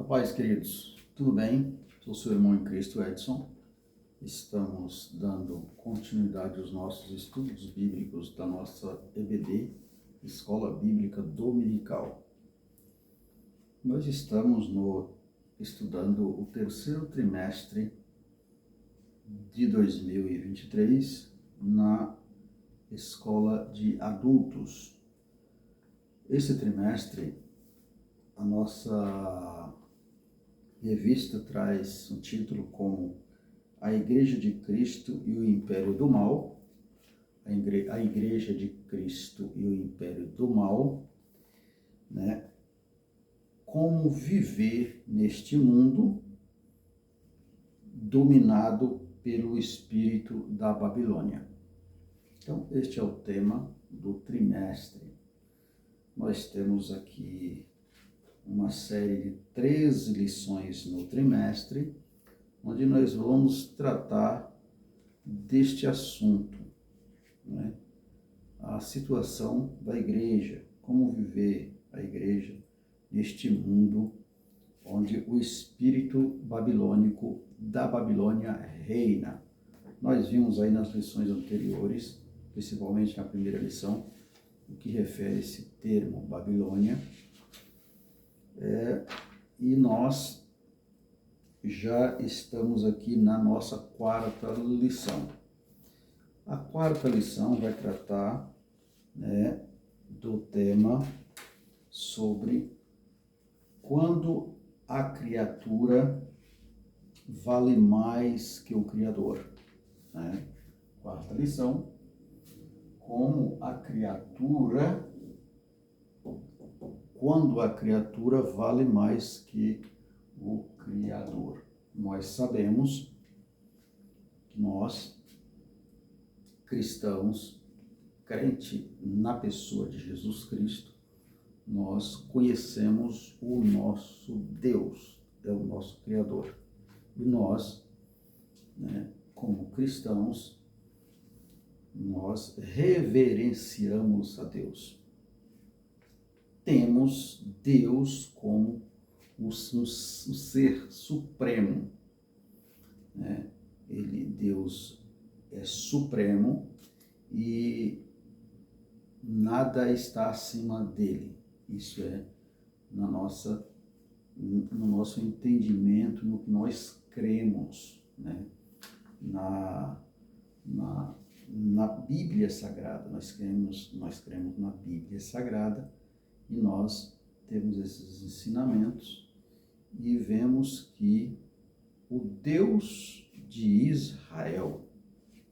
paz, queridos. Tudo bem? Sou seu irmão em Cristo, Edson. Estamos dando continuidade aos nossos estudos bíblicos da nossa EBD, Escola Bíblica Dominical. Nós estamos estudando o terceiro trimestre de 2023 na Escola de Adultos. Esse trimestre, a nossa revista traz um título como A Igreja de Cristo e o Império do Mal. A Igreja de Cristo e o Império do Mal, né? Como viver neste mundo dominado pelo espírito da Babilônia. Então, este é o tema do trimestre. Nós temos aqui uma série de 13 lições no trimestre, onde nós vamos tratar deste assunto, né? A situação da igreja, como viver a igreja neste mundo onde o espírito babilônico da Babilônia reina. Nós vimos aí nas lições anteriores, principalmente na primeira lição, o que refere a esse termo Babilônia. E nós já estamos aqui na nossa quarta lição. A quarta lição vai tratar, né, do tema sobre quando a criatura vale mais que o Criador, né? Quarta lição, quando a criatura vale mais que o Criador. Nós sabemos que nós, cristãos, crente na pessoa de Jesus Cristo, nós conhecemos o nosso Deus, é o nosso Criador. E nós, né, como cristãos, nós reverenciamos a Deus. Temos Deus como o ser supremo, né? Deus é supremo e nada está acima dele. Isso é no nosso entendimento, no que nós cremos, né? Na Bíblia Sagrada, nós cremos na Bíblia Sagrada e nós temos esses ensinamentos e vemos que o Deus de Israel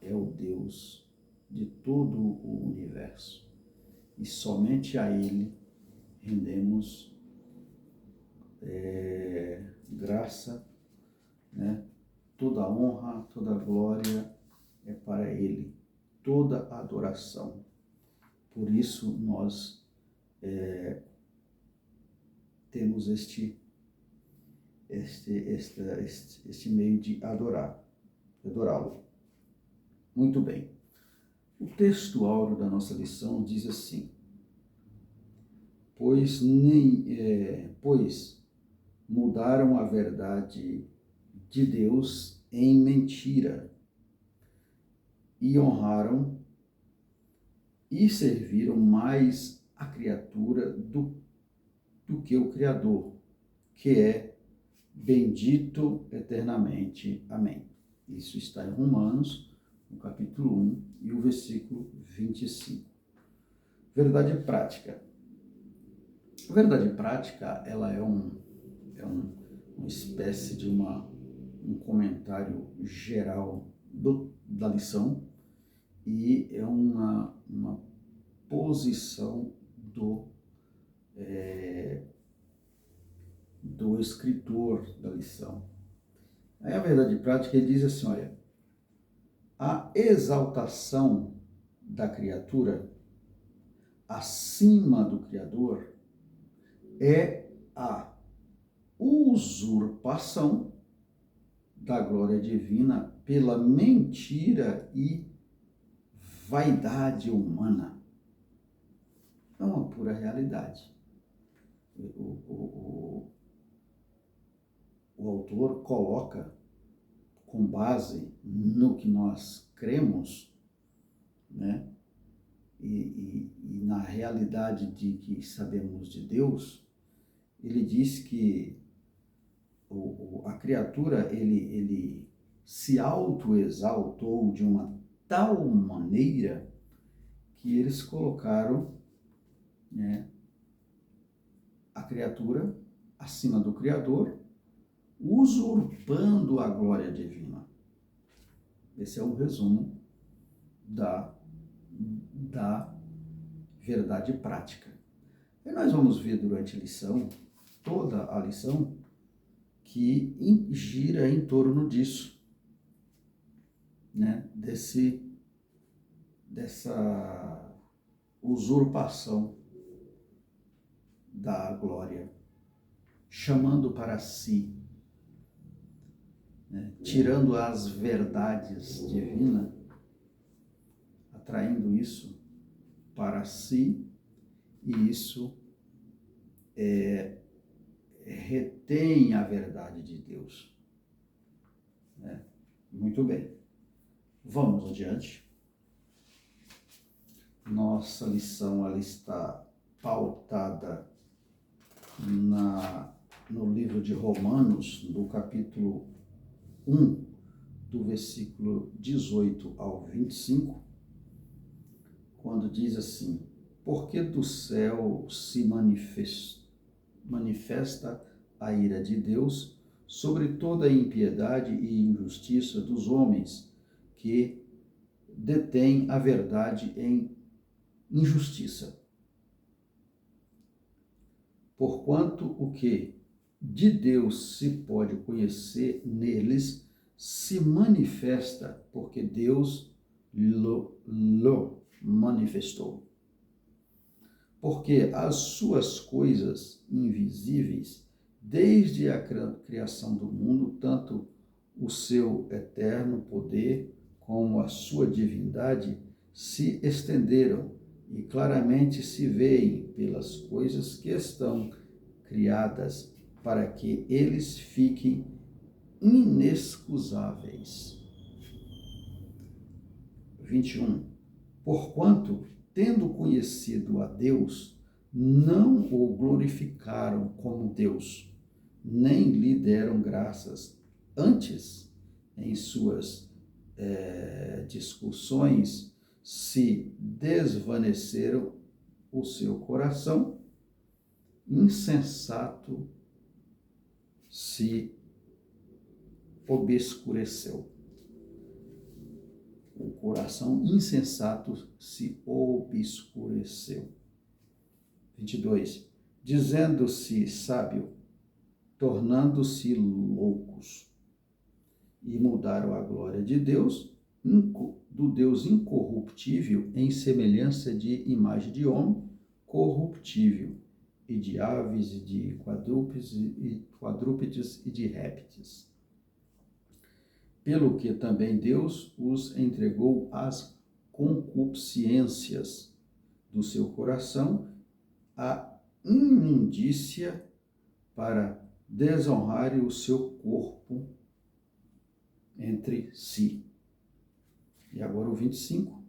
é o Deus de todo o universo e somente a Ele rendemos graça, né? Toda honra, toda glória é para Ele, toda adoração. Por isso nós temos este meio de adorá-lo. Muito bem. O texto áureo da nossa lição diz assim: pois mudaram a verdade de Deus em mentira e honraram e serviram mais a criatura do que o Criador, que é bendito eternamente. Amém. Isso está em Romanos, no capítulo 1 e o versículo 25. Verdade prática. A verdade prática, ela é uma espécie de um comentário geral da lição e é uma posição do escritor da lição. Aí a verdade prática, ele diz assim, olha, a exaltação da criatura acima do Criador é a usurpação da glória divina pela mentira e vaidade humana. É uma pura realidade. o autor coloca, com base no que nós cremos, né? E na realidade de que sabemos de Deus, ele diz que a criatura, ele se autoexaltou de uma tal maneira que eles colocaram, né, a criatura acima do Criador, usurpando a glória divina. Esse é um resumo da verdade prática. E nós vamos ver durante a lição, toda a lição, que gira em torno disso, né? Dessa usurpação da glória, chamando para si, né? Tirando as verdades divinas, atraindo isso para si, e isso retém a verdade de Deus, né? Muito bem, vamos adiante. Nossa lição ela está pautada no livro de Romanos, no capítulo 1, do versículo 18 ao 25, quando diz assim: porque do céu se manifesta a ira de Deus sobre toda a impiedade e injustiça dos homens que detêm a verdade em injustiça. Porquanto o que de Deus se pode conhecer neles se manifesta, porque Deus lo manifestou. Porque as suas coisas invisíveis, desde a criação do mundo, tanto o seu eterno poder como a sua divindade, se estenderam e claramente se veem pelas coisas que estão criadas, para que eles fiquem inexcusáveis. 21. Porquanto, tendo conhecido a Deus, não o glorificaram como Deus, nem lhe deram graças. Antes, em suas discussões, se desvaneceram o seu coração, insensato se obscureceu. O coração insensato se obscureceu. 22. Dizendo-se sábio, tornando-se loucos, e mudaram a glória de Deus, do Deus incorruptível, em semelhança de imagem de homem, corruptível, e de aves, e de quadrúpedes e de répteis. Pelo que também Deus os entregou às concupiscências do seu coração, à imundícia, para desonrarem o seu corpo entre si. E agora o 25.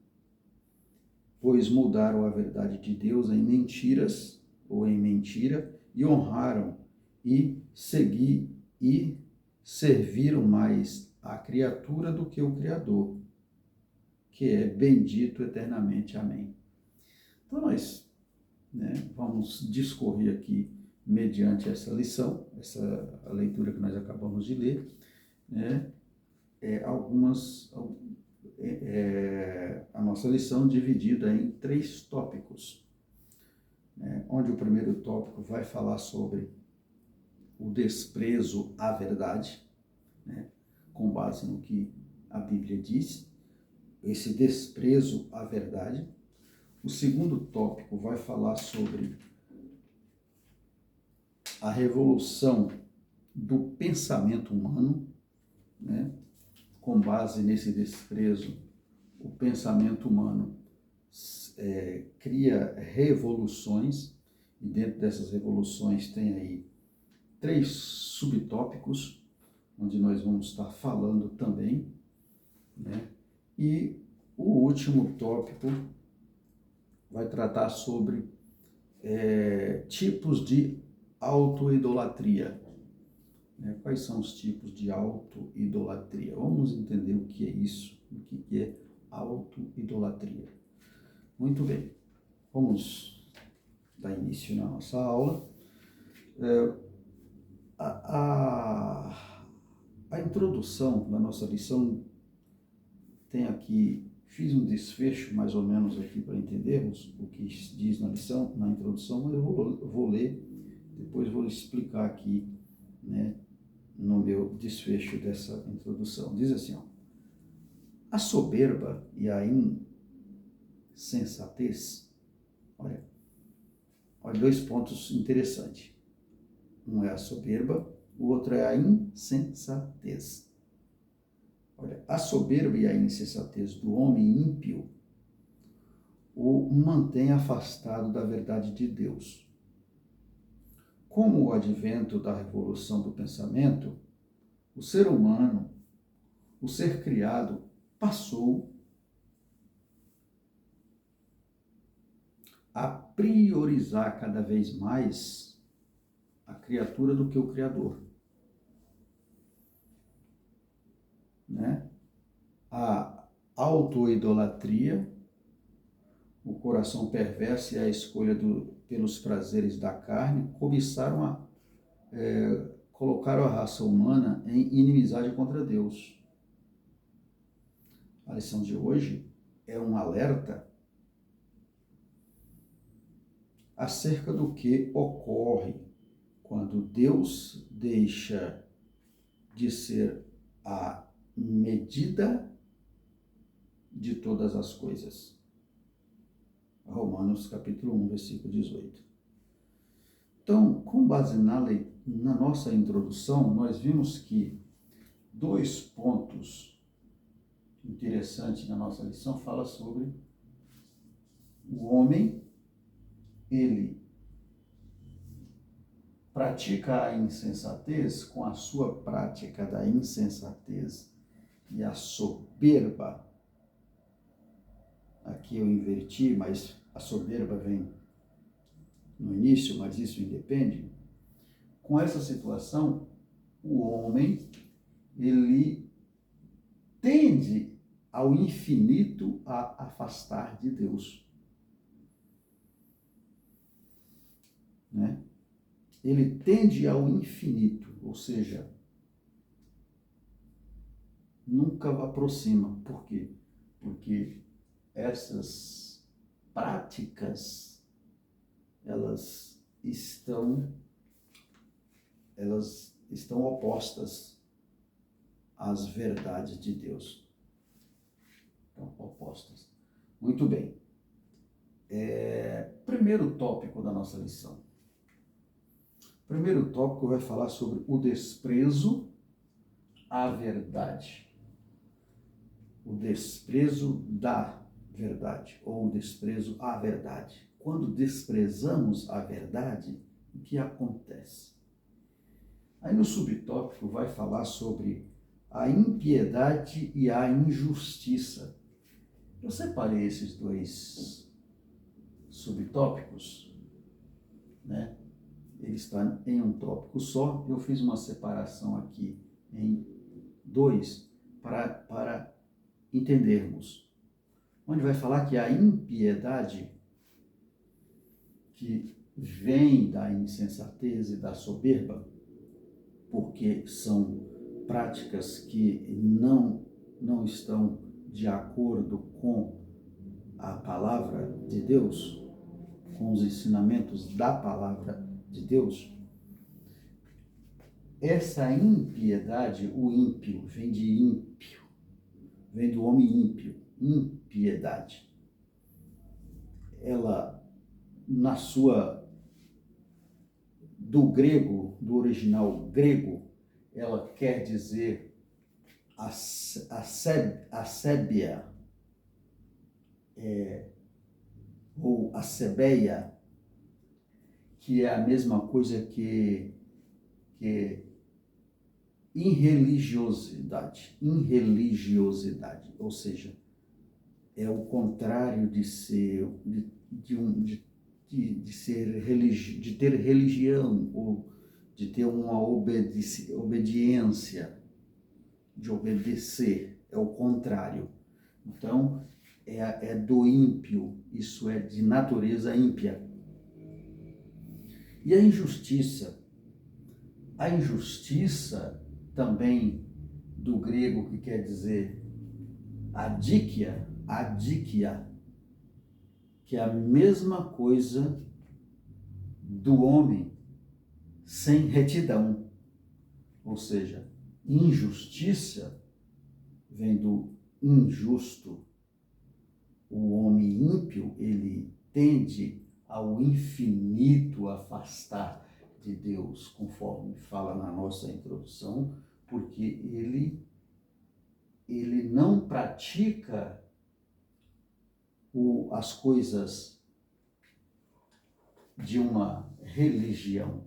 Pois mudaram a verdade de Deus em mentiras, ou em mentira, e honraram, e serviram mais a criatura do que o Criador, que é bendito eternamente. Amém. Então nós, vamos discorrer aqui, mediante essa lição, essa leitura que nós acabamos de ler, a nossa lição dividida em 3 tópicos, onde o primeiro tópico vai falar sobre o desprezo à verdade, com base no que a Bíblia diz, esse desprezo à verdade. O segundo tópico vai falar sobre a revolução do pensamento humano, com base nesse desprezo, o pensamento humano cria revoluções, e dentro dessas revoluções tem aí 3 subtópicos, onde nós vamos estar falando também, né? E o último tópico vai tratar sobre tipos de autoidolatria. Né? Quais são os tipos de autoidolatria? Vamos entender o que é isso, o que é autoidolatria. Muito bem, vamos dar início na nossa aula. A introdução da nossa lição tem aqui, fiz um desfecho mais ou menos aqui para entendermos o que diz na lição, na introdução, mas eu vou ler, depois vou explicar aqui, né, no meu desfecho dessa introdução. Diz assim, ó, a soberba e a insensatez, olha 2 pontos interessantes. Um é a soberba, o outro é a insensatez. Olha, a soberba e a insensatez do homem ímpio o mantém afastado da verdade de Deus. Com o advento da revolução do pensamento, o ser humano, o ser criado, passou a priorizar cada vez mais a criatura do que o Criador. Né? A autoidolatria, o coração perverso e a escolha pelos prazeres da carne colocaram a raça humana em inimizade contra Deus. A lição de hoje é um alerta acerca do que ocorre quando Deus deixa de ser a medida de todas as coisas. Romanos capítulo 1, versículo 18. Então, com base na nossa introdução, nós vimos que 2 pontos interessantes na nossa lição fala sobre o homem, ele pratica a insensatez. Com a sua prática da insensatez e a soberba, aqui eu inverti, mas a soberba vem no início, mas isso independe. Com essa situação, o homem, ele tende ao infinito a afastar de Deus. Né? Ele tende ao infinito, ou seja, nunca aproxima. Por quê? Porque essas práticas, elas estão opostas às verdades de Deus. Estão opostas. Muito bem. Primeiro tópico da nossa lição. Primeiro tópico vai falar sobre o desprezo à verdade. O desprezo da verdade, ou o desprezo à verdade. Quando desprezamos a verdade, o que acontece? Aí no subtópico vai falar sobre a impiedade e a injustiça. Eu separei esses 2 subtópicos, né? Ele está em um tópico só. Eu fiz uma separação aqui em 2 para entendermos. Onde vai falar que a impiedade, que vem da insensatez e da soberba, porque são práticas que não estão de acordo com a palavra de Deus, com os ensinamentos da palavra de Deus. Essa impiedade, o ímpio, vem de ímpio, vem do homem ímpio, impiedade. Ela, do grego, do original grego, ela quer dizer asébia, ou asebeia, que é a mesma coisa que que é irreligiosidade, ou seja, é o contrário de ser, de ser de ter religião, ou de ter uma obediência, de obedecer, é o contrário. Então, é do ímpio, isso é de natureza ímpia. E a injustiça? A injustiça também do grego, que quer dizer adikia, que é a mesma coisa do homem sem retidão. Ou seja, injustiça vem do injusto. O homem ímpio, ele tende ao infinito afastar de Deus, conforme fala na nossa introdução, porque ele não pratica as coisas de uma religião.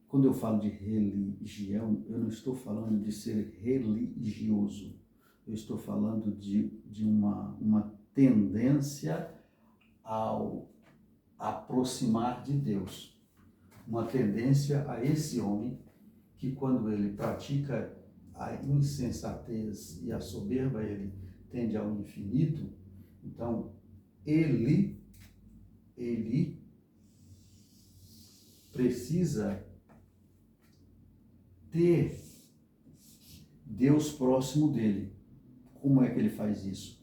Quando eu falo de religião, eu não estou falando de ser religioso. Eu estou falando de uma tendência ao aproximar de Deus. Uma tendência a esse homem que, quando ele pratica a insensatez e a soberba, ele tende ao infinito. Então, ele precisa ter Deus próximo dele. Como é que ele faz isso?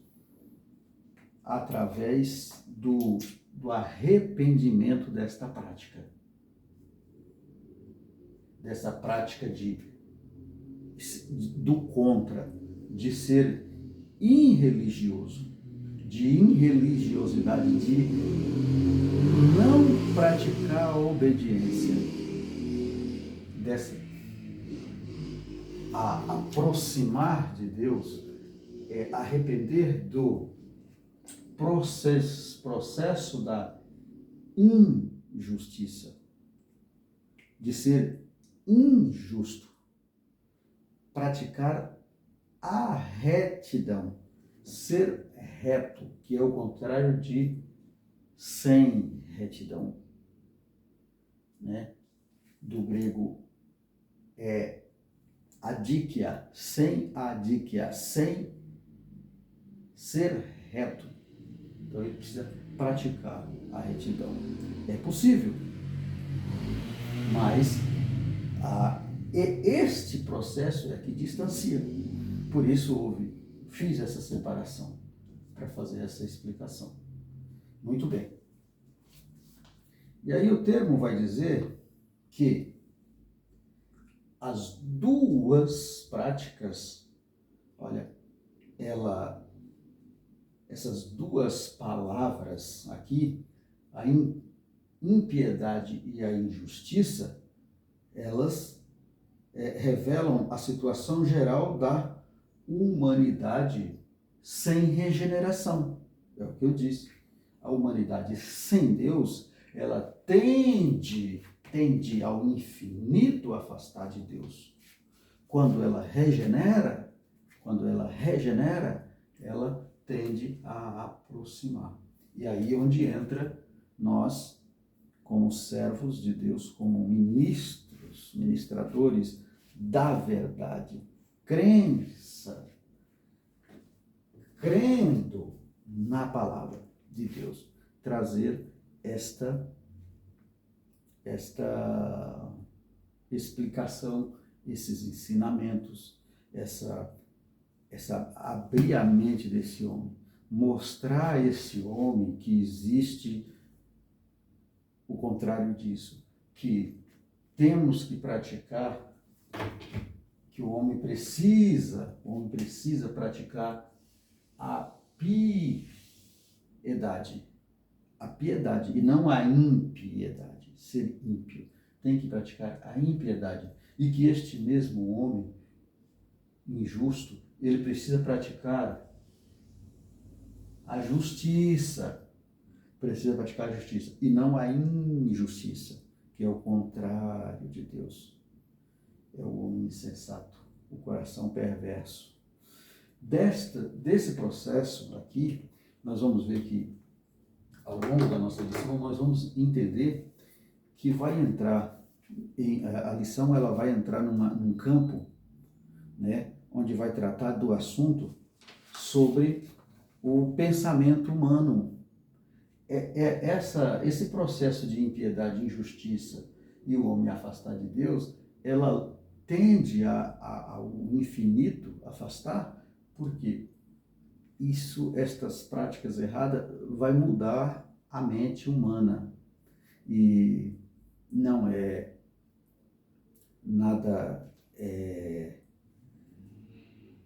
Através do arrependimento desta prática. Dessa prática do contra, de ser irreligioso, de irreligiosidade, de não praticar a obediência, a aproximar de Deus, arrepender do processo da injustiça, de ser injusto, praticar a retidão, ser reto, que é o contrário de sem retidão, né? Do grego adikia, sem ser reto. Então ele precisa praticar a retidão. É possível, mas este processo é que distancia. Por isso fiz essa separação, para fazer essa explicação. Muito bem. E aí o termo vai dizer que as duas práticas, olha, essas duas palavras aqui, a impiedade e a injustiça, elas revelam a situação geral da humanidade sem regeneração. É o que eu disse. A humanidade sem Deus, ela tende ao infinito afastar de Deus. Quando ela regenera, ela tende a aproximar. E aí é onde entra nós, como servos de Deus, como ministradores da verdade, crendo na palavra de Deus, trazer esta explicação, esses ensinamentos, abrir a mente desse homem, mostrar a esse homem que existe o contrário disso, que temos que praticar, que o homem precisa praticar a piedade, e não a impiedade, ser ímpio. Tem que praticar a impiedade, e que este mesmo homem injusto, ele precisa praticar a justiça, e não a injustiça. que é o contrário de Deus. É o homem insensato, o coração perverso. Desse processo aqui, nós vamos ver que, ao longo da nossa lição, nós vamos entender que vai entrar, a lição ela vai entrar num campo, né, onde vai tratar do assunto sobre o pensamento humano. Esse processo de impiedade e injustiça e o homem afastar de Deus, ela tende ao infinito afastar, porque estas práticas erradas vai mudar a mente humana. E não é nada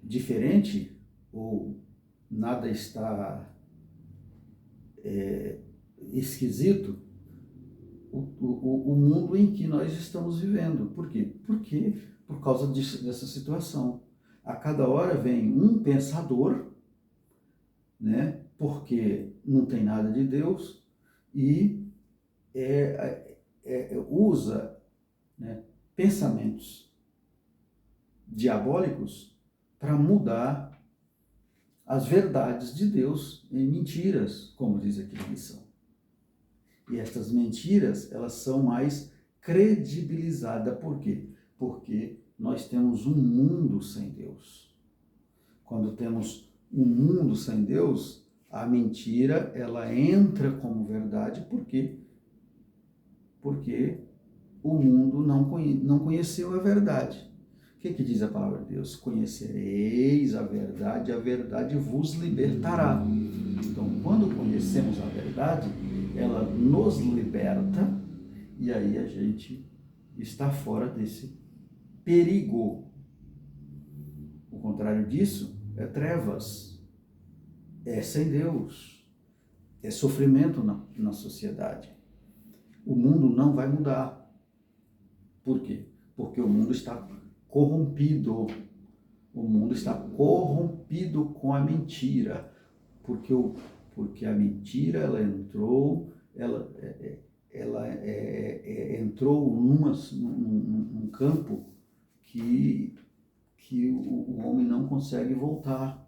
diferente, ou nada está esquisito o mundo em que nós estamos vivendo. Por quê? Porque, por causa dessa situação, a cada hora vem um pensador, né, porque não tem nada de Deus, e usa, né, pensamentos diabólicos para mudar as verdades de Deus em mentiras, como diz aqui na lição. E estas mentiras, elas são mais credibilizadas. Por quê? Porque nós temos um mundo sem Deus. Quando temos um mundo sem Deus, a mentira, ela entra como verdade. Por quê? Porque o mundo não conheceu a verdade. O que diz a palavra de Deus? Conhecereis a verdade vos libertará. Então, quando conhecemos a verdade, ela nos liberta, e aí a gente está fora desse perigo. O contrário disso é trevas, é sem Deus, é sofrimento na sociedade. O mundo não vai mudar. Por quê? Porque o mundo está corrompido. O mundo está corrompido com a mentira. Porque a mentira, ela entrou num campo que o homem não consegue voltar.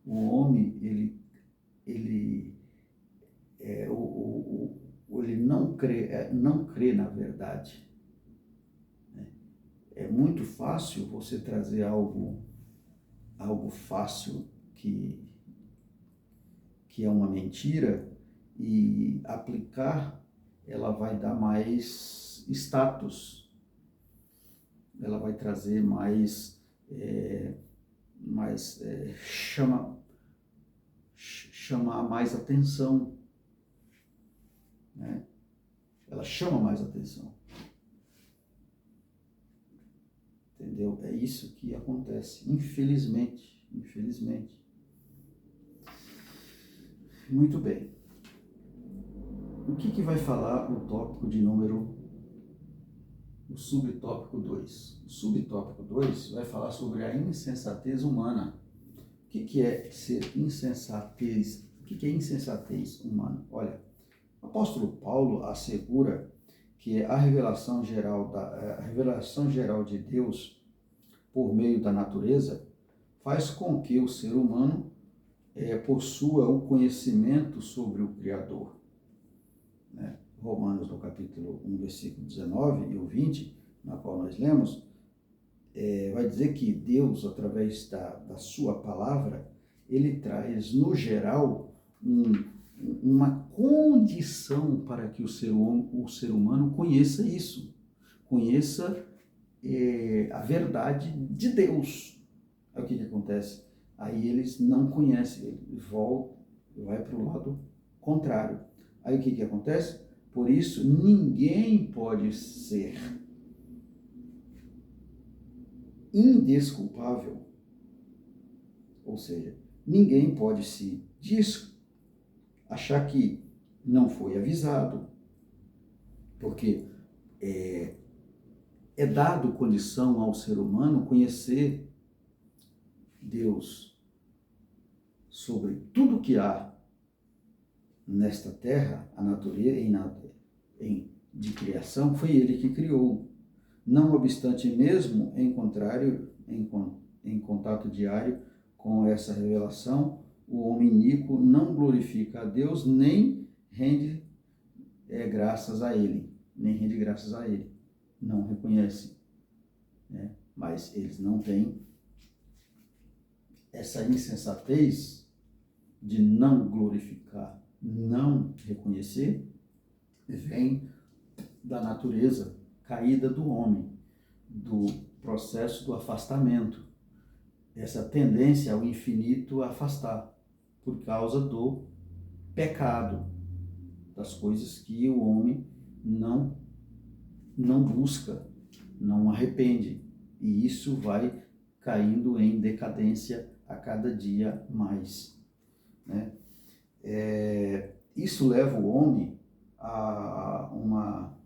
O homem, ele não crê na verdade. É muito fácil você trazer algo fácil que é uma mentira, e aplicar, ela vai dar mais status, ela vai trazer chamar mais atenção, né? Ela chama mais atenção. Entendeu? É isso que acontece, infelizmente. Muito bem. O que vai falar o tópico de número, o subtópico 2? O subtópico 2 vai falar sobre a insensatez humana. O que é ser insensatez? O que é insensatez humana? Olha, o apóstolo Paulo assegura que a revelação geral de Deus por meio da natureza faz com que o ser humano possua o conhecimento sobre o Criador. Né? Romanos, no capítulo 1, versículo 19 e o 20, na qual nós lemos, vai dizer que Deus, através da sua palavra, ele traz, no geral, uma condição para que o ser humano conheça isso, conheça a verdade de Deus. Aí o que acontece? Aí eles não conhecem, eles voltam, vai para o lado contrário. Aí o que acontece? Por isso, ninguém pode ser indesculpável. Ou seja, ninguém pode se achar que não foi avisado, porque é dado condição ao ser humano conhecer Deus sobre tudo que há nesta terra, a natureza, de criação, foi ele que criou. Não obstante, mesmo em contato diário com essa revelação, o homem iníquo não glorifica a Deus, nem rende graças a ele, não reconhece, né? Mas eles não têm essa insensatez de não glorificar, não reconhecer, vem da natureza caída do homem, do processo do afastamento, essa tendência ao infinito afastar, por causa do pecado, das coisas que o homem não busca, não arrepende, e isso vai caindo em decadência a cada dia mais, né? Isso leva o homem a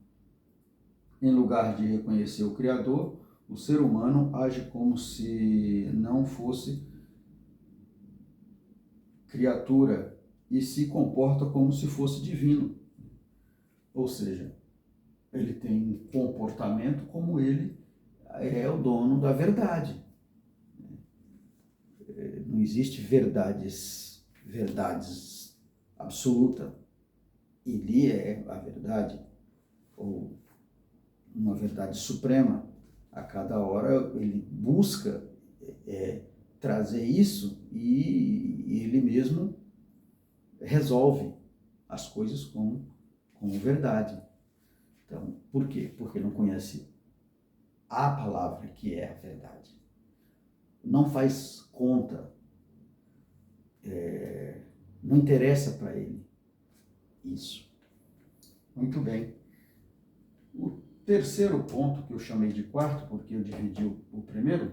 em lugar de reconhecer o Criador, o ser humano age como se não fosse criatura e se comporta como se fosse divino. Ou seja, ele tem um comportamento como ele é o dono da verdade. Não existe verdades absoluta. Ele é a verdade, ou uma verdade suprema. A cada hora ele busca trazer isso e ele mesmo resolve as coisas com verdade. Então, por quê? Porque não conhece a palavra que é a verdade. Não faz conta, não interessa para ele isso. Muito bem. O terceiro ponto, que eu chamei de quarto, porque eu dividi o primeiro,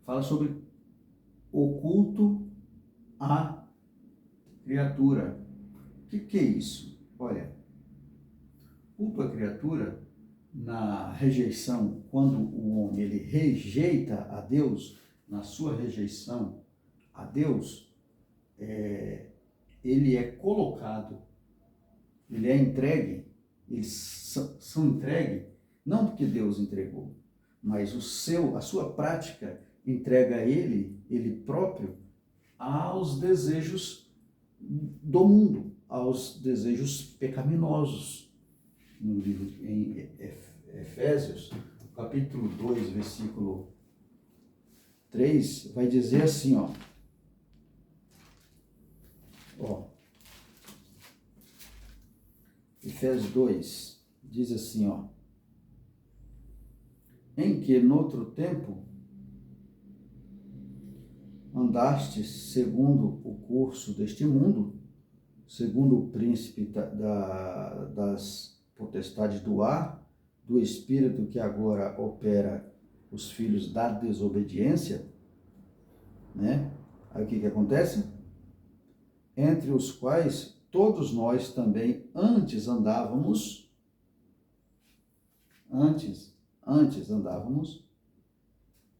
fala sobre o culto à criatura. O que é isso? Olha, culto à criatura, na rejeição, quando o homem ele rejeita a Deus, na sua rejeição a Deus, ele é colocado, ele é entregue, eles são entregues, não porque Deus entregou, mas a sua prática entrega ele próprio aos desejos do mundo, aos desejos pecaminosos. No livro em Efésios, capítulo 2, versículo 3, vai dizer assim, Efésios 2, diz assim, em que noutro tempo andastes segundo o curso deste mundo, segundo o príncipe das potestades do ar, do espírito que agora opera os filhos da desobediência, né? Aí o que acontece? Entre os quais todos nós também antes andávamos,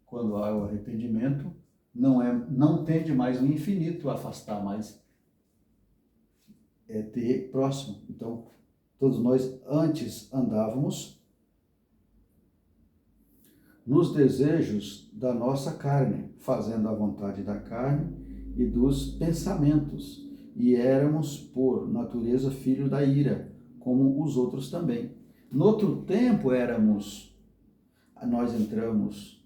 quando há o arrependimento, não tende mais o infinito a afastar, mas é ter próximo. Então, todos nós antes andávamos nos desejos da nossa carne, fazendo a vontade da carne e dos pensamentos, e éramos, por natureza, filhos da ira, como os outros também. No outro tempo nós entramos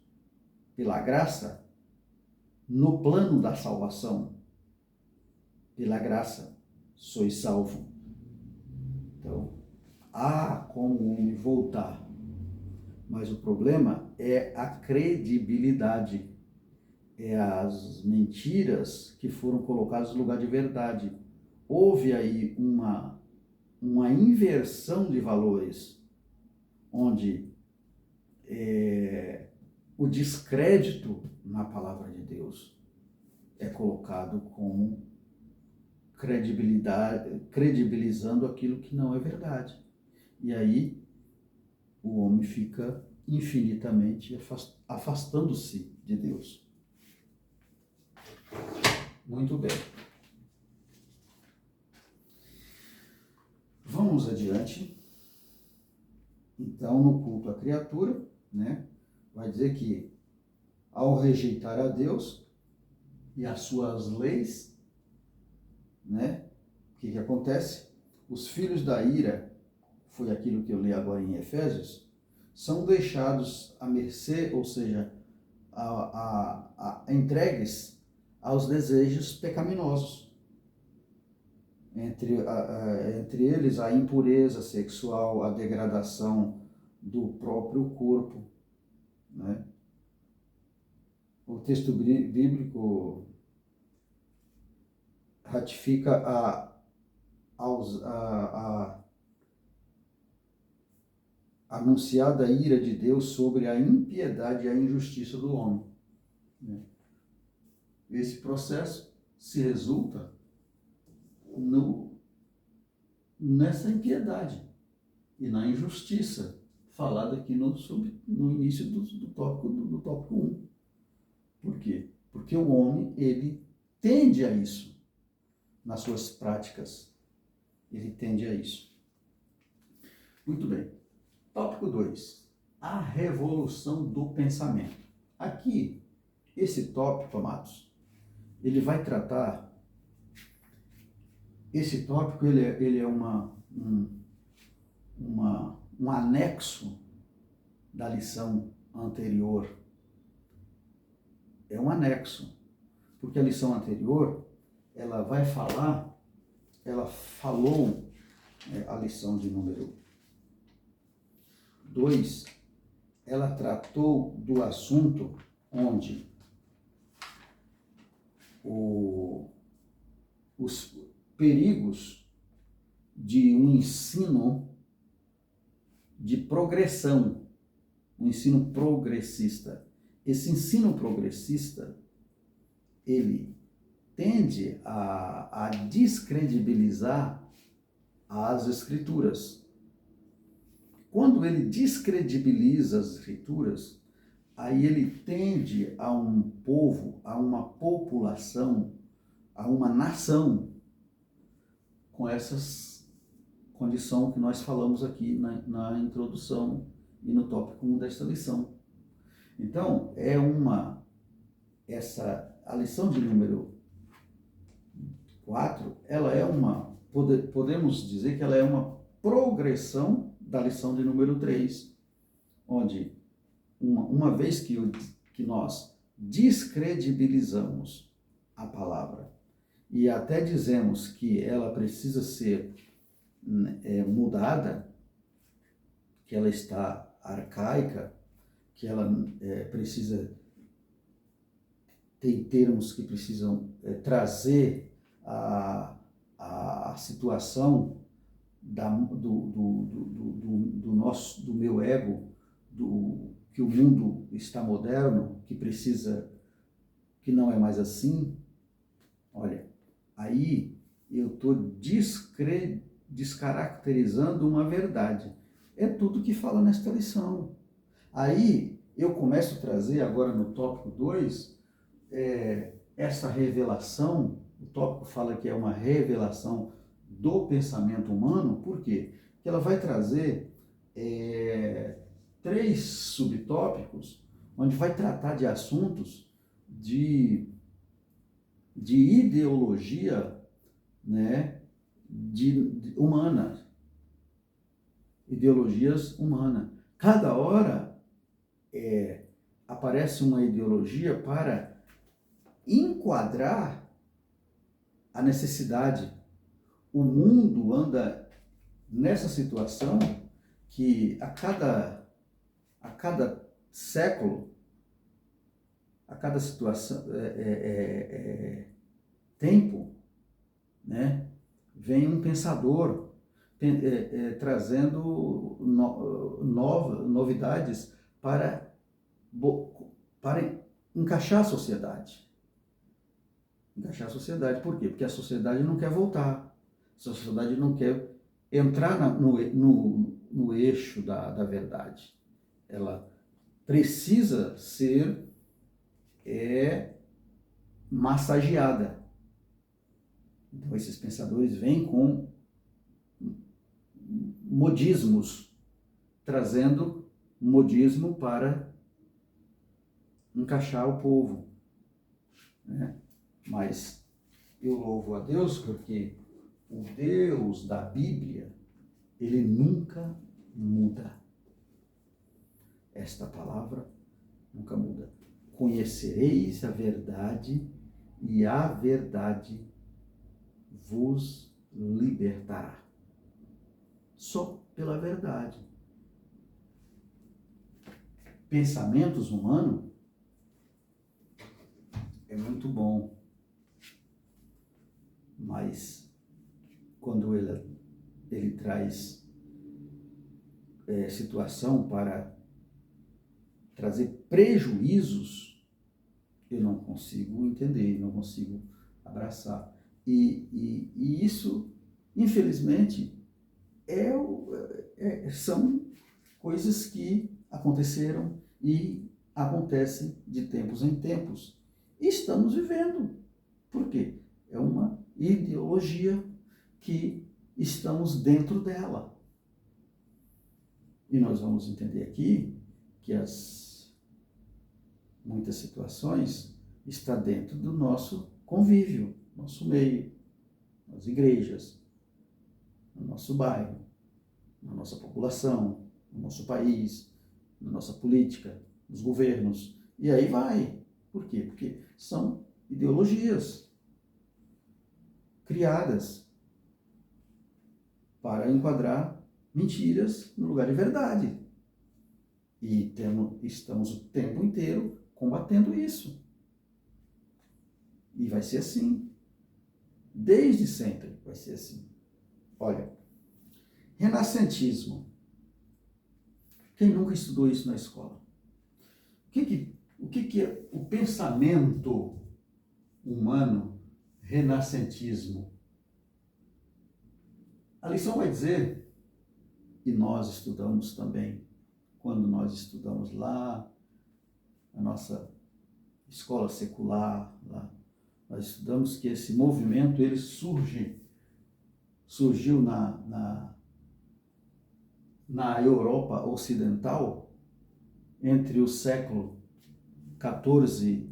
pela graça no plano da salvação. Pela graça sois salvo. Então, há como o homem voltar, mas o problema é a credibilidade, é as mentiras que foram colocadas no lugar de verdade. Houve aí uma inversão de valores, onde o descrédito na palavra de Deus é colocado como credibilizando aquilo que não é verdade. E aí o homem fica infinitamente afastando-se de Deus. Muito bem. Vamos adiante. Então, no culto à criatura, né, vai dizer que ao rejeitar a Deus e as suas leis, né, o que acontece? Os filhos da ira, foi aquilo que eu li agora em Efésios, são deixados à mercê, ou seja, entregues aos desejos pecaminosos. Entre eles, a impureza sexual, a degradação do próprio corpo, né? O texto bíblico ratifica a anunciada ira de Deus sobre a impiedade e a injustiça do homem, né? Esse processo se resulta nessa impiedade e na injustiça, falada aqui no início do tópico 1. Por quê? Porque o homem, ele tende a isso nas suas práticas. Ele tende a isso. Muito bem. Tópico 2. A revolução do pensamento. Aqui, esse tópico, amados, ele vai tratar... Esse tópico, ele é um anexo da lição anterior. É um anexo, porque a lição anterior, ela falou, a lição de número 2, ela tratou do assunto onde os perigos de um ensino de progressão, um ensino progressista. Esse ensino progressista, ele tende a descredibilizar as Escrituras. Quando ele descredibiliza as Escrituras, aí ele tende a um povo, a uma população, a uma nação, com essas condições que nós falamos aqui na introdução e no tópico 1 desta lição. Então, a lição de número 4, ela é podemos dizer que ela é uma progressão da lição de número 3, onde, uma vez que nós descredibilizamos a palavra e até dizemos que ela precisa ser mudada, que ela está arcaica, que ela precisa ter termos que precisam trazer a situação do meu ego, que o mundo está moderno, que não é mais assim. Olha, aí eu estou descaracterizando uma verdade. É tudo que fala nesta lição. Aí eu começo a trazer agora no tópico 2, essa revelação. O tópico fala que é uma revelação do pensamento humano. Por quê? Porque ela vai trazer 3 subtópicos, onde vai tratar de assuntos de ideologia, né, humana, ideologias humanas. Cada hora aparece uma ideologia para enquadrar a necessidade. O mundo anda nessa situação que a cada século, a cada situação, tempo, né, vem um pensador trazendo novidades para encaixar a sociedade. Encaixar a sociedade. Por quê? Porque a sociedade não quer voltar. A sociedade não quer entrar no eixo da verdade. Ela precisa ser massageada. Então, esses pensadores vêm com modismos trazendo modismo para encaixar o povo, né? Mas eu louvo a Deus porque o Deus da Bíblia, ele nunca muda. Esta palavra nunca muda. Conhecereis a verdade e a verdade vos libertará. Só pela verdade. Pensamentos humanos é muito bom, mas quando ele traz situação para trazer prejuízos, eu não consigo entender, não consigo abraçar. E isso, infelizmente, são coisas que aconteceram e acontecem de tempos em tempos. E estamos vivendo. Por quê? É uma ideologia que estamos dentro dela. E nós vamos entender aqui que muitas situações está dentro do nosso convívio, nosso meio, nas igrejas, no nosso bairro, na nossa população, no nosso país, na nossa política, nos governos. E aí vai. Por quê? Porque são ideologias criadas para enquadrar mentiras no lugar de verdade. E estamos o tempo inteiro combatendo isso. E vai ser assim. Desde sempre vai ser assim. Olha, renascentismo. Quem nunca estudou isso na escola? O que é o pensamento humano renascentismo? A lição vai dizer, e nós estudamos também, quando nós estudamos lá, na nossa escola secular, lá, nós estudamos que esse movimento, ele surgiu na Europa Ocidental, entre o século XIV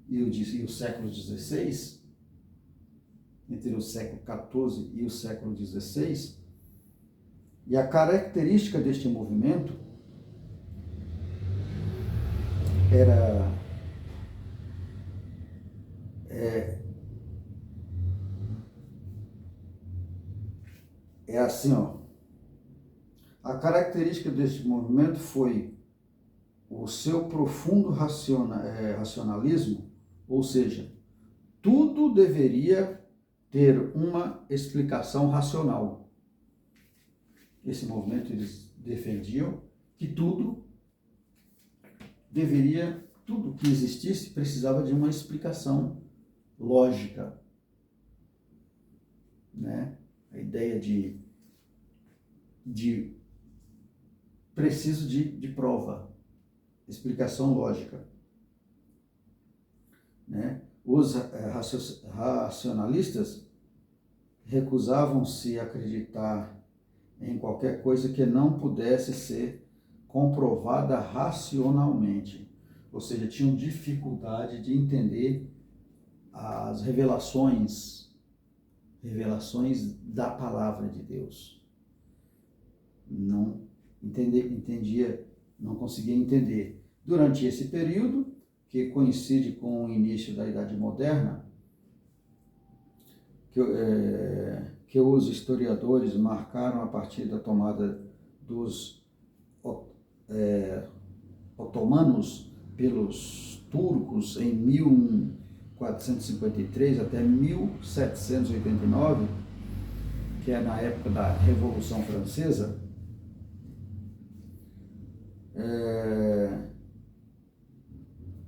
e o século XVI, entre o século XIV e o século XVI, e a característica deste movimento é assim, ó. A característica deste movimento foi o seu profundo racionalismo, ou seja, tudo deveria ter uma explicação racional. Esse movimento, eles defendiam que tudo que existisse precisava de uma explicação lógica, né? A ideia de preciso de prova, explicação lógica, né? Os racionalistas recusavam-se a acreditar em qualquer coisa que não pudesse ser comprovada racionalmente, ou seja, tinham dificuldade de entender as revelações da palavra de Deus. Não conseguia entender. Durante esse período, que coincide com o início da Idade Moderna, que os historiadores marcaram a partir da tomada dos otomanos pelos turcos em 1453 até 1789, que é na época da Revolução Francesa,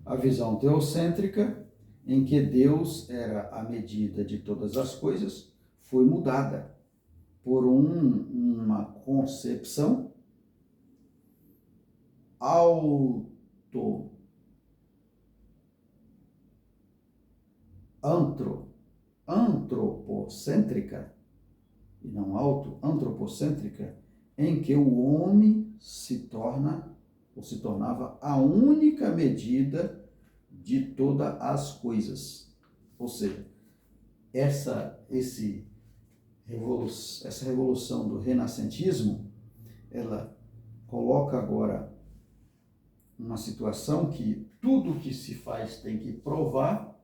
a visão teocêntrica, em que Deus era a medida de todas as coisas, foi mudada por uma concepção antropocêntrica, e não antropocêntrica, em que o homem se torna ou se tornava a única medida de todas as coisas. Ou seja, essa revolução do renascentismo, ela coloca agora uma situação que tudo que se faz tem que provar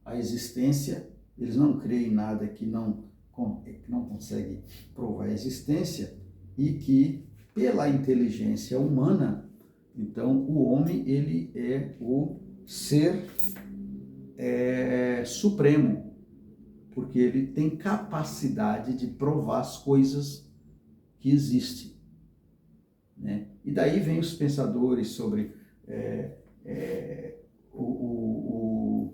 a existência. Eles não creem em nada que não consegue provar a existência, e que pela inteligência humana, então o homem ele é o ser supremo, porque ele tem capacidade de provar as coisas que existem, né? E daí vem os pensadores sobre o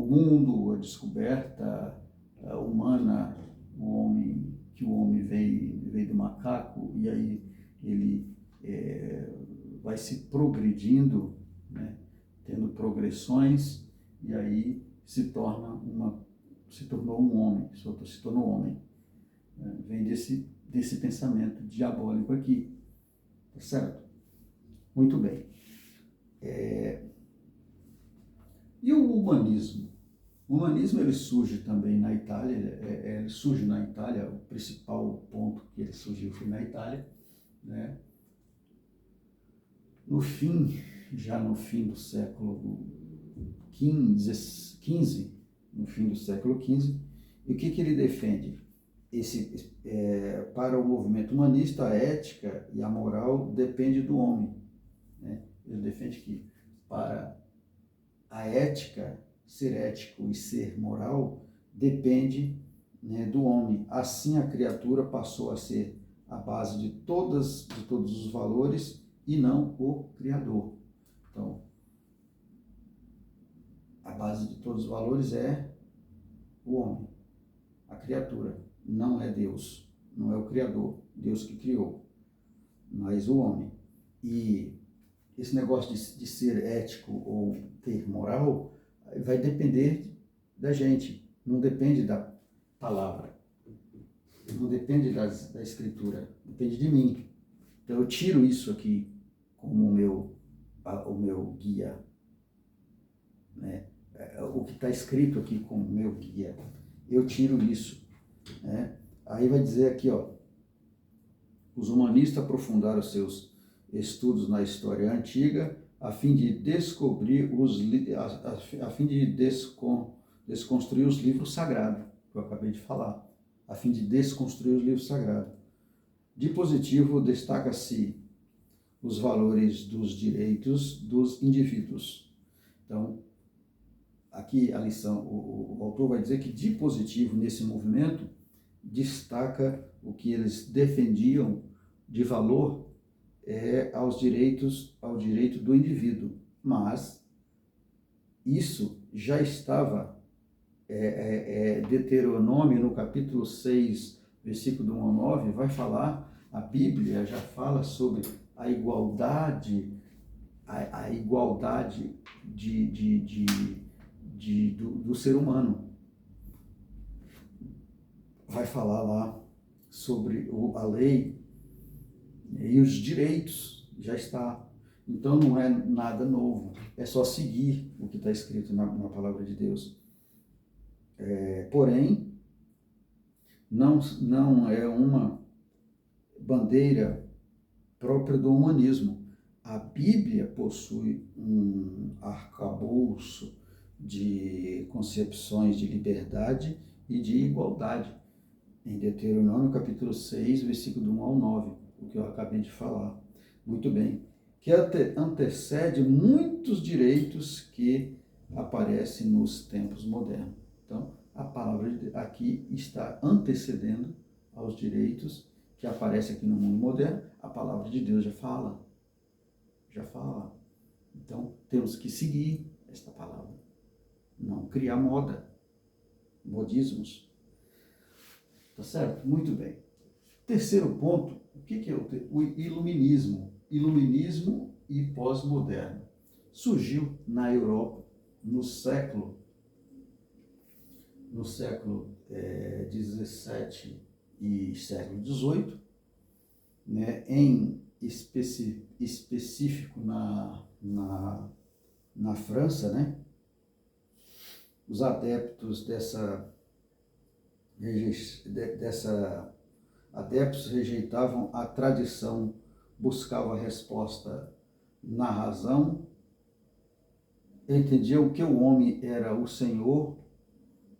mundo, a descoberta humana, que o homem veio do macaco, e aí ele vai se progredindo, né? Tendo progressões, e aí se tornou um homem, se tornou homem. Vem desse pensamento diabólico aqui, tá certo? Muito bem. E o humanismo? O humanismo ele surge também na Itália, ele surge na Itália, o principal ponto que ele surgiu foi na Itália, né? Já no fim do século XV, no fim do século XV, e o que ele defende? Para o movimento humanista, a ética e a moral dependem do homem, né? Ele defende que para a ética, ser ético e ser moral, depende, né, do homem. Assim, a criatura passou a ser a base de todos os valores e não o Criador. Então, a base de todos os valores é o homem, a criatura. Não é Deus, não é o Criador, Deus que criou, mas o homem. E esse negócio de ser ético ou ter moral vai depender da gente, não depende da palavra, não depende da escritura, depende de mim. Então eu tiro isso aqui como o meu guia, né? O que está escrito aqui como o meu guia, eu tiro isso, né? Aí vai dizer aqui, ó, os humanistas aprofundaram seus estudos na história antiga a fim de descobrir desconstruir os livros sagrados, que eu acabei de falar, a fim de desconstruir os livros sagrados. De positivo, destaca-se os valores dos direitos dos indivíduos. Então, aqui a lição, o autor vai dizer que de positivo nesse movimento destaca o que eles defendiam de valor ao direito do indivíduo, mas isso já estava Deuteronômio no capítulo 6, versículo 1 ao 9, vai falar, a Bíblia já fala sobre a igualdade, do ser humano. Vai falar lá sobre a lei e os direitos, já está. Então não é nada novo, é só seguir o que está escrito na palavra de Deus. Porém, não é uma bandeira própria do humanismo. A Bíblia possui um arcabouço de concepções de liberdade e de igualdade. Em Deuteronômio, capítulo 6, versículo 1 ao 9, o que eu acabei de falar. Muito bem. Que antecede muitos direitos que aparecem nos tempos modernos. Então, a palavra aqui está antecedendo aos direitos que aparecem aqui no mundo moderno. A palavra de Deus já fala. Então, temos que seguir esta palavra. Não criar modismos. Tá certo? Muito bem. Terceiro ponto, o que é o iluminismo? Iluminismo e pós-moderno. Surgiu na Europa no século 17 e século XVIII, né, em específico na França, né, os adeptos adeptos rejeitavam a tradição, buscavam a resposta na razão, entendiam que o homem era o senhor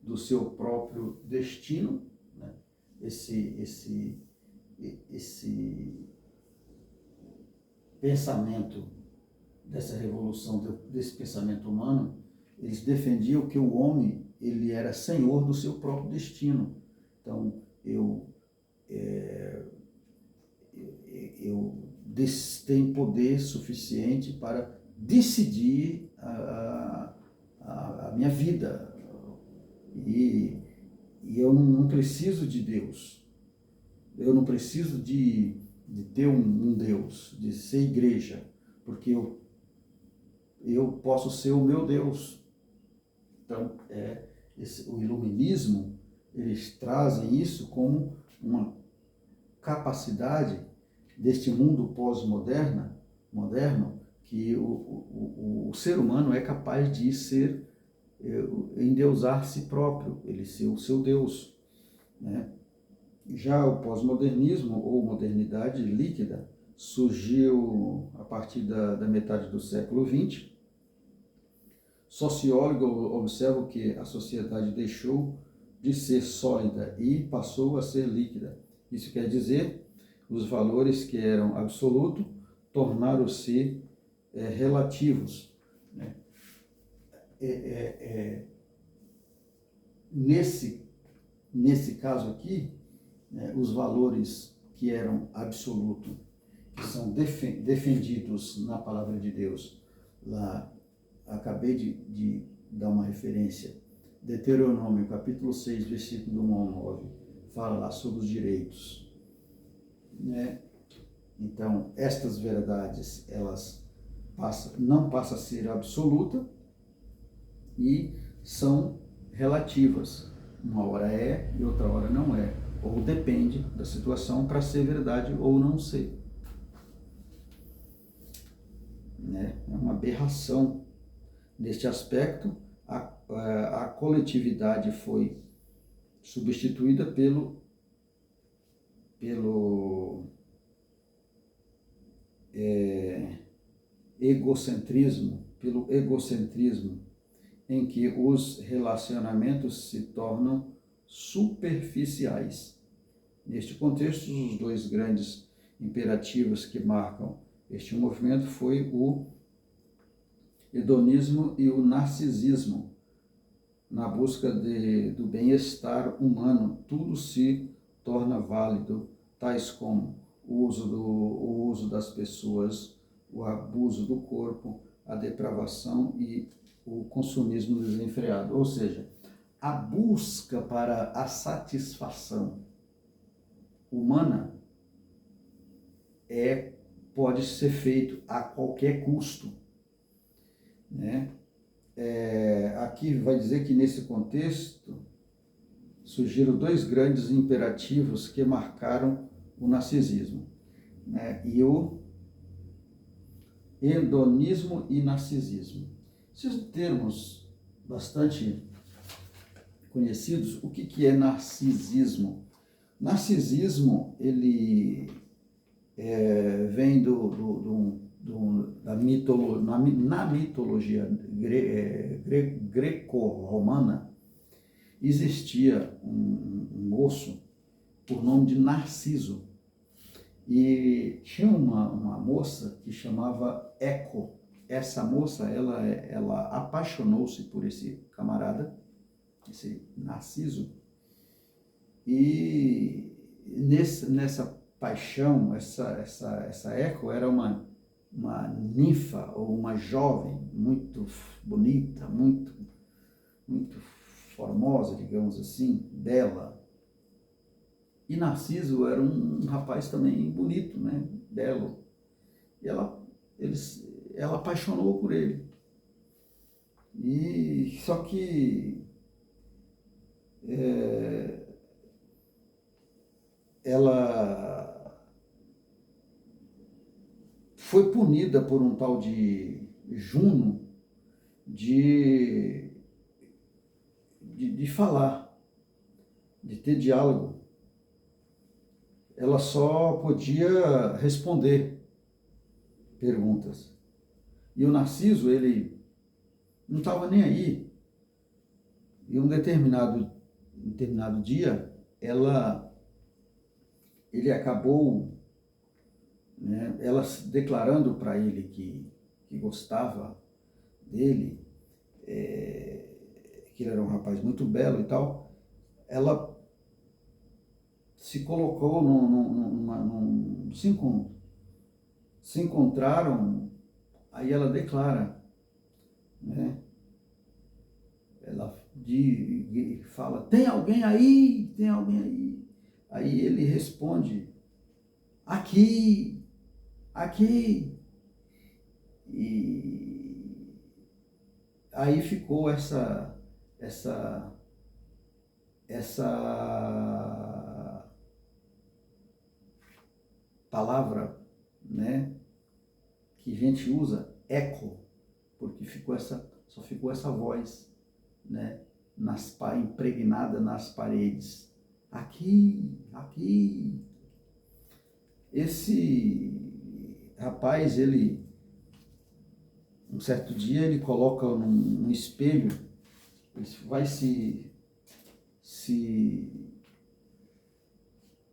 do seu próprio destino, né? Esse pensamento dessa revolução, desse pensamento humano, eles defendiam que o homem ele era senhor do seu próprio destino. Então, eu tenho poder suficiente para decidir a minha vida. E eu não preciso de Deus. Eu não preciso de ter um Deus, de ser igreja, porque eu posso ser o meu Deus. Então, o iluminismo, eles trazem isso como uma capacidade deste mundo pós-moderno, que o ser humano é capaz de ser, endeusar si próprio, ele ser o seu Deus, né? Já o pós-modernismo, ou modernidade líquida, surgiu a partir da metade do século XX. Sociólogos observam que a sociedade deixou de ser sólida e passou a ser líquida. Isso quer dizer, os valores que eram absolutos tornaram-se relativos, né? Nesse caso aqui, os valores que eram absolutos, que são defendidos na palavra de Deus, lá acabei de dar uma referência, Deuteronômio, capítulo 6, versículo 1 ao 9, fala lá sobre os direitos, né? Então, estas verdades, elas não passam a ser absoluta e são relativas. Uma hora é e outra hora não é. Ou depende da situação para ser verdade ou não ser. Né? É uma aberração. Neste aspecto, a coletividade foi substituída pelo egocentrismo, em que os relacionamentos se tornam superficiais. Neste contexto, os dois grandes imperativos que marcam este movimento foi o hedonismo e o narcisismo. Na busca do bem-estar humano, tudo se torna válido, tais como o uso das pessoas, o abuso do corpo, a depravação e o consumismo desenfreado. Ou seja, a busca para a satisfação humana pode ser feito a qualquer custo, né? Aqui vai dizer que nesse contexto surgiram dois grandes imperativos que marcaram o narcisismo, né? E o hedonismo e narcisismo. Esses termos bastante conhecidos. O que é narcisismo? Narcisismo, ele vem na mitologia greco-romana, existia um moço por nome de Narciso, e tinha uma moça que chamava Eco. Essa moça, ela apaixonou-se por esse camarada, esse Narciso, e nessa paixão, essa Eco era uma ninfa, ou uma jovem muito bonita, muito formosa, digamos assim, bela. E Narciso era um rapaz também bonito, né, belo. E ela apaixonou por ele. E só que ela foi punida por um tal de Juno de falar, de ter diálogo. Ela só podia responder perguntas. E o Narciso, ele não estava nem aí. E um determinado dia, ele acabou, né, ela declarando para ele que gostava dele, que ele era um rapaz muito belo e tal. Ela se colocou se encontraram, aí ela declara, né? Ela fala, tem alguém aí? Tem alguém aí? Aí ele responde, aqui, aqui. E aí ficou essa palavra, né, que a gente usa, eco, porque só ficou essa voz, né, impregnada nas paredes. Aqui, aqui. Esse rapaz, um certo dia, ele coloca num espelho, ele vai se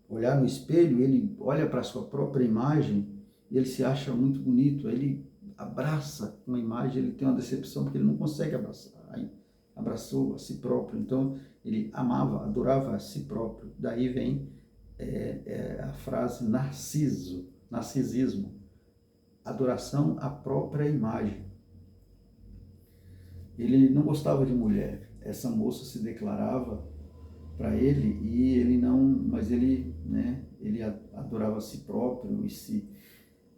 olhar no espelho, ele olha para a sua própria imagem, e ele se acha muito bonito, aí ele abraça uma imagem, ele tem uma decepção porque ele não consegue abraçar, aí abraçou a si próprio, então ele amava, adorava a si próprio. Daí vem a frase narcisismo, adoração à própria imagem. Ele não gostava de mulher, essa moça se declarava para ele e ele não, mas ele, né, ele adorava a si próprio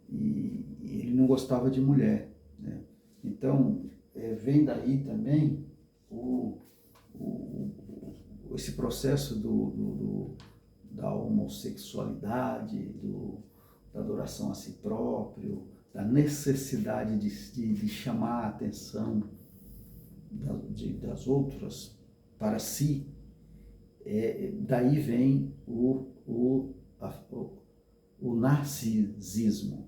e ele não gostava de mulher, né? Então vem daí também esse processo da homossexualidade, da adoração a si próprio, da necessidade de chamar a atenção das outras para si. Daí vem o narcisismo.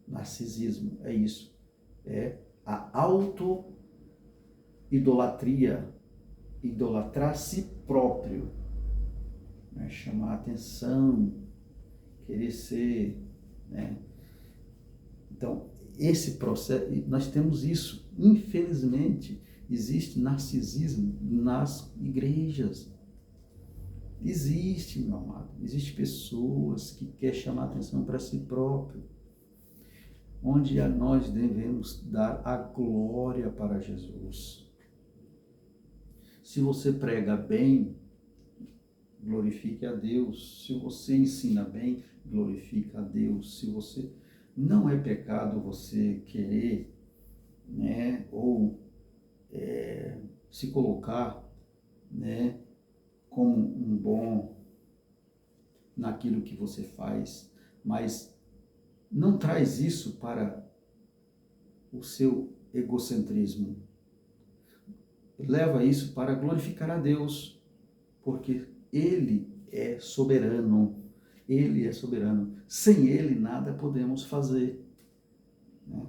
Narcisismo é isso, é a auto-idolatria, idolatrar a si próprio, né? Chamar a atenção, querer ser, né? Então, esse processo, nós temos isso, infelizmente, existe narcisismo nas igrejas. Existe, meu amado, existe pessoas que querem chamar a atenção para si próprio, onde nós devemos dar a glória para Jesus. Se você prega bem, glorifique a Deus. Se você ensina bem, glorifique a Deus. Se você não é pecado você querer, né, ou se colocar, né, como um bom naquilo que você faz, mas não traz isso para o seu egocentrismo. Leva isso para glorificar a Deus, porque Ele é soberano. Ele é soberano. Sem Ele nada podemos fazer, né?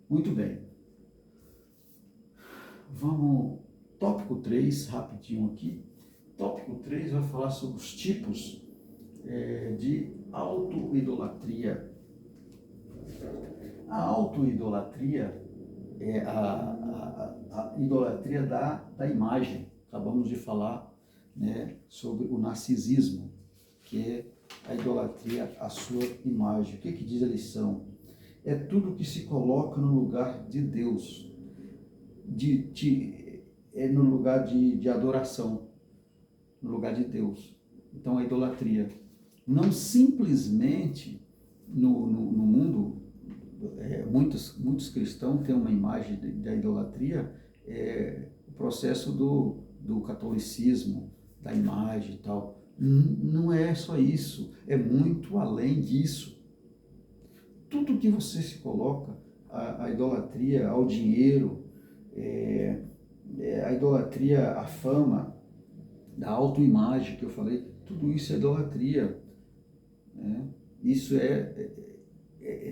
Muito bem. Vamos, tópico 3, rapidinho aqui. Tópico 3 vai falar sobre os tipos de auto-idolatria. A auto-idolatria é a idolatria da imagem. Acabamos de falar, né, sobre o narcisismo, que é a idolatria à sua imagem. O que diz a lição? É tudo que se coloca no lugar de Deus, no lugar de adoração, no lugar de Deus. Então, a idolatria. Não simplesmente no mundo, muitos cristãos têm uma imagem da idolatria, o processo do catolicismo, da imagem e tal. Não é só isso, é muito além disso. Tudo que você se coloca, a idolatria ao dinheiro, a idolatria à fama, da autoimagem que eu falei, tudo isso é idolatria, né? Isso é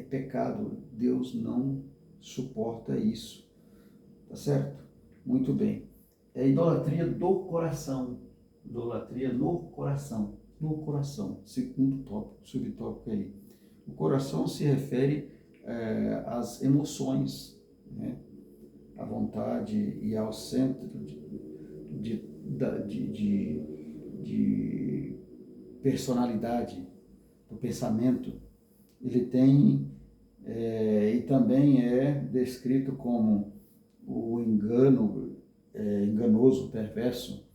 pecado. Deus não suporta isso, tá certo? Muito bem. É idolatria do coração, idolatria no coração, segundo tópico, subtópico aí. O coração se refere às emoções, né? À vontade e ao centro de personalidade do pensamento. Ele tem, e também é descrito como o enganoso, perverso.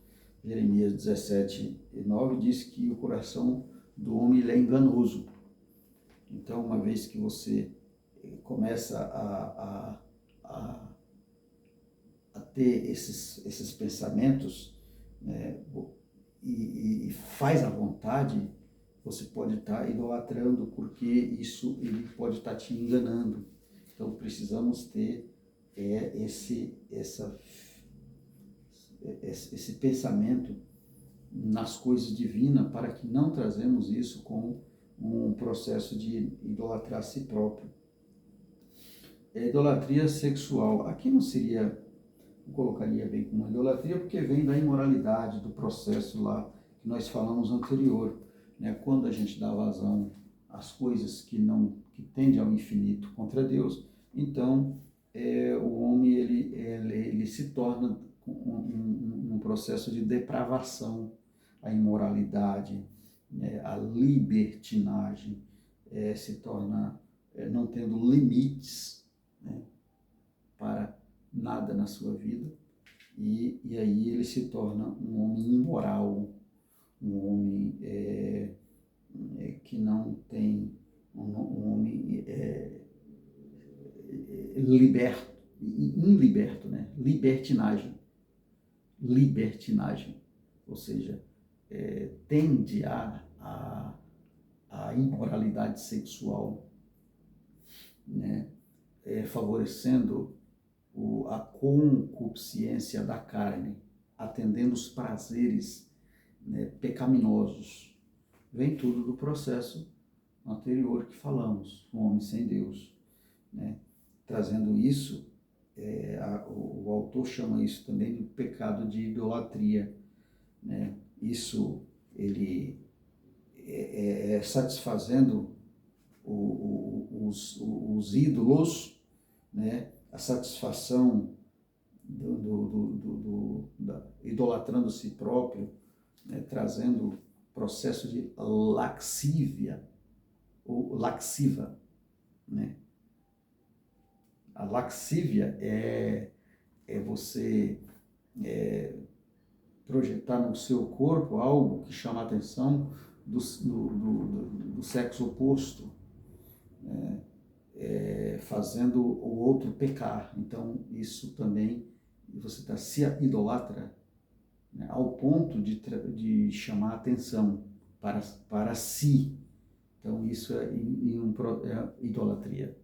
Jeremias 17:9 diz que o coração do homem ele é enganoso. Então, uma vez que você começa a ter esses pensamentos, né, e faz a vontade, você pode estar idolatrando, porque isso ele pode estar te enganando. Então, precisamos ter esse pensamento nas coisas divinas, para que não trazemos isso com um processo de idolatrar a si próprio. Idolatria sexual. Aqui não colocaria bem como idolatria, porque vem da imoralidade, do processo lá que nós falamos anterior, né? Quando a gente dá vazão às coisas que tendem ao infinito contra Deus, então o homem ele se torna um processo de depravação, a imoralidade, né? A libertinagem, se torna não tendo limites, né, para nada na sua vida, e aí ele se torna um homem imoral, um homem que não tem, um homem iliberto, né? Libertinagem, ou seja, tende a imoralidade sexual, né? Favorecendo a concupiscência da carne, atendendo os prazeres, né, pecaminosos. Vem tudo do processo anterior que falamos, o homem sem Deus, né? Trazendo isso, o autor chama isso também de pecado de idolatria, né? Isso ele satisfazendo os ídolos, né? A satisfação idolatrando si próprio, né? Trazendo processo de laxívia ou laxiva, né? A laxívia é você projetar no seu corpo algo que chama a atenção do sexo oposto, né? Fazendo o outro pecar. Então, isso também, você se idolatra, né, ao ponto de chamar a atenção para si. Então, isso é idolatria.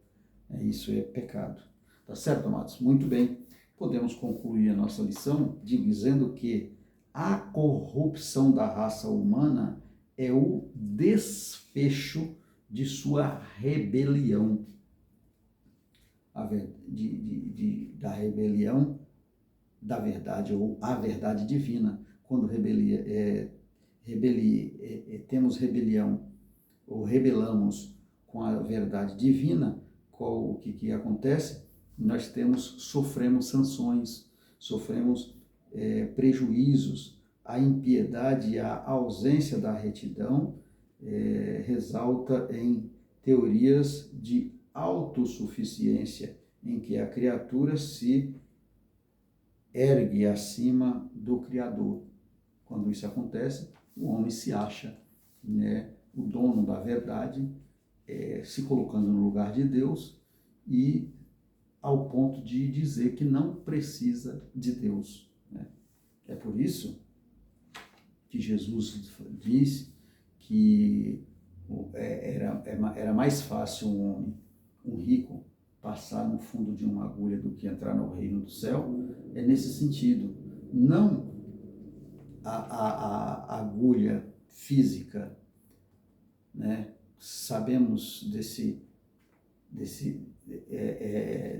Isso é pecado. Tá certo, amados? Muito bem. Podemos concluir a nossa lição dizendo que a corrupção da raça humana é o desfecho de sua rebelião. Da rebelião da verdade, ou a verdade divina. Quando temos rebelião, ou rebelamos com a verdade divina, o que acontece? Nós sofremos sanções, sofremos prejuízos. A impiedade e a ausência da retidão resulta em teorias de autossuficiência, em que a criatura se ergue acima do Criador. Quando isso acontece, o homem se acha, né, o dono da verdade, se colocando no lugar de Deus, e ao ponto de dizer que não precisa de Deus, né? É por isso que Jesus disse que era mais fácil um rico, passar no fundo de uma agulha do que entrar no reino do céu. É nesse sentido. Não a agulha física, né? Sabemos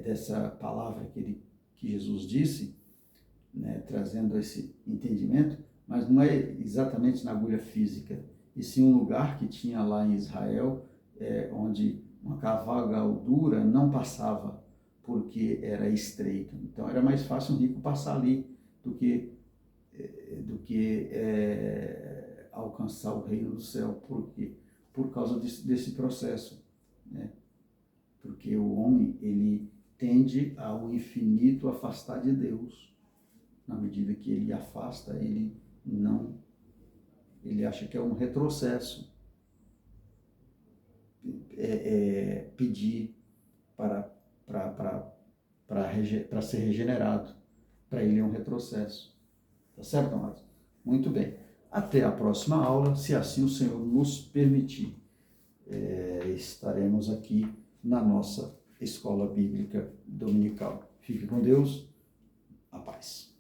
dessa palavra que Jesus disse, né? Trazendo esse entendimento, mas não é exatamente na agulha física, e sim um lugar que tinha lá em Israel, onde uma cavalgadura não passava, porque era estreito. Então era mais fácil um rico passar ali do que alcançar o reino do céu. Por quê? Por causa desse processo, né? Porque o homem, ele tende ao infinito afastar de Deus. Na medida que ele afasta, ele acha que é um retrocesso. Pedir para ser regenerado. Para ele é um retrocesso. Tá certo, amados? Muito bem. Até a próxima aula, se assim o Senhor nos permitir. Estaremos aqui na nossa Escola Bíblica Dominical. Fique com Deus. A paz.